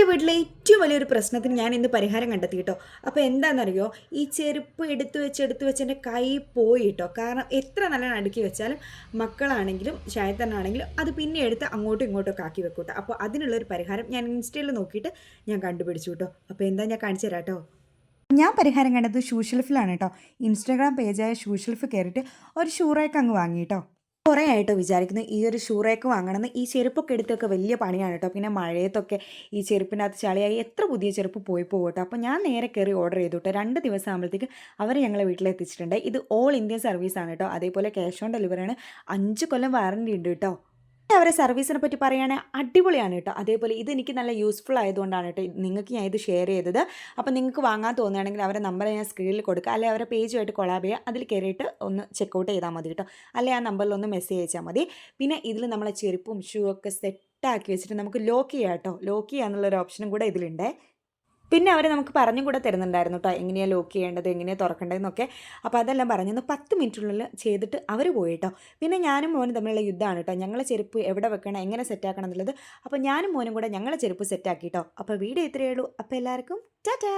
എൻ്റെ വീട്ടിലെ ഏറ്റവും വലിയൊരു പ്രശ്നത്തിന് ഞാൻ ഇന്ന് പരിഹാരം കണ്ടെത്തി കേട്ടോ. അപ്പോൾ എന്താണെന്നറിയോ, ഈ ചെരുപ്പ് എടുത്തു വെച്ച് എൻ്റെ കൈ പോയി കേട്ടോ. കാരണം എത്ര നല്ലോണം അടുക്കി വെച്ചാലും മക്കളാണെങ്കിലും ഷായത്തനാണെങ്കിലും അത് പിന്നെ എടുത്ത് അങ്ങോട്ടും ഇങ്ങോട്ടും ഒക്കെ ആക്കി വെക്കൂട്ടോ. അപ്പോൾ അതിനുള്ളൊരു പരിഹാരം ഞാൻ ഇൻസ്റ്റയിൽ നോക്കിയിട്ട് ഞാൻ കണ്ടുപിടിച്ചു കേട്ടോ. അപ്പോൾ എന്താ ഞാൻ കാണിച്ചു തരാം കേട്ടോ. ഞാൻ പരിഹാരം കണ്ടത് ഷൂ ഷെൽഫിലാണ് കേട്ടോ. ഇൻസ്റ്റാഗ്രാം പേജായ ഷൂ ഷെൽഫ് കയറിയിട്ട് ഒരു ഷൂ റാക്ക് അങ്ങ് വാങ്ങി കേട്ടോ. കുറേ ആയിട്ടോ വിചാരിക്കുന്നു ഈ ഒരു ഷൂ റാക്ക് വാങ്ങണമെന്ന്. ഈ ചെരുപ്പൊക്കെ എടുത്തൊക്കെ വലിയ പണിയാണ് കേട്ടോ. പിന്നെ മഴയത്തൊക്കെ ഈ ചെരുപ്പിനകത്ത് ചളിയായി എത്ര പുതിയ ചെരുപ്പ് പോയി പോകും കേട്ടോ. അപ്പോൾ ഞാൻ നേരെ കയറി ഓർഡർ ചെയ്തു കേട്ടോ. 2 ദിവസം ആകുമ്പോഴത്തേക്ക് അവർ ഞങ്ങളെ വീട്ടിലെത്തിച്ചിട്ടുണ്ട്. ഇത് ഓൾ ഇന്ത്യൻ സർവീസാണ് കേട്ടോ. അതേപോലെ ക്യാഷ് ഓൺ ഡെലിവറിയാണ്. 5 കൊല്ലം വാറണ്ടി ഉണ്ട് കേട്ടോ. അവരെ സർവീസിനെ പറ്റി പറയുകയാണെങ്കിൽ അടിപൊളിയാണ് കേട്ടോ. അതേപോലെ ഇതെനിക്ക് നല്ല യൂസ്ഫുൾ ആയതുകൊണ്ടാണ് കേട്ടോ നിങ്ങൾക്ക് ഞാൻ ഇത് ഷെയർ ചെയ്തത്. അപ്പോൾ നിങ്ങൾക്ക് വാങ്ങാൻ തോന്നുകയാണെങ്കിൽ അവരുടെ നമ്പർ ഞാൻ സ്ക്രീനിൽ കൊടുക്കുക, അല്ലെങ്കിൽ അവരുടെ പേജുമായിട്ട് കൊളാബ് ചെയ്യുക. അതിൽ കയറിയിട്ട് ഒന്ന് ചെക്കൗട്ട് ചെയ്താൽ മതി കേട്ടോ. അല്ലെങ്കിൽ ആ നമ്പറിലൊന്ന് മെസ്സേജ് അയച്ചാൽ മതി. പിന്നെ ഇതിൽ നമ്മളെ ചെരുപ്പും ഷൂ ഒക്കെ സെറ്റാക്കി വെച്ചിട്ട് നമുക്ക് ലോക്ക് ചെയ്യാം കേട്ടോ. ലോക്ക് ചെയ്യാന്നുള്ളൊരു ഓപ്ഷനും കൂടെ ഇതിലുണ്ട്. പിന്നെ അവർ നമുക്ക് പറഞ്ഞും കൂടെ തരുന്നുണ്ടായിരുന്നു കേട്ടോ, എങ്ങനെയാണ് ലോക്ക് ചെയ്യേണ്ടത്, എങ്ങനെയാണ് തുറക്കേണ്ടതെന്നൊക്കെ. അപ്പോൾ അതെല്ലാം പറഞ്ഞൊന്ന് 10 മിനിറ്റിനുള്ളിൽ ചെയ്തിട്ട് അവർ പോയി കേട്ടോ. പിന്നെ ഞാനും മോനും തമ്മിലുള്ള യുദ്ധമാണ് കേട്ടോ. ഞങ്ങളെ ചെരുപ്പ് എവിടെ വെക്കണം, എങ്ങനെ സെറ്റാക്കണം എന്നുള്ളത്. അപ്പോൾ ഞാനും മോനും കൂടെ ഞങ്ങളെ ചെരുപ്പ് സെറ്റാക്കി കേട്ടോ. അപ്പോൾ വീഡിയോ ഇത്രയേ ഉള്ളൂ. അപ്പോൾ എല്ലാവർക്കും ടാറ്റാ.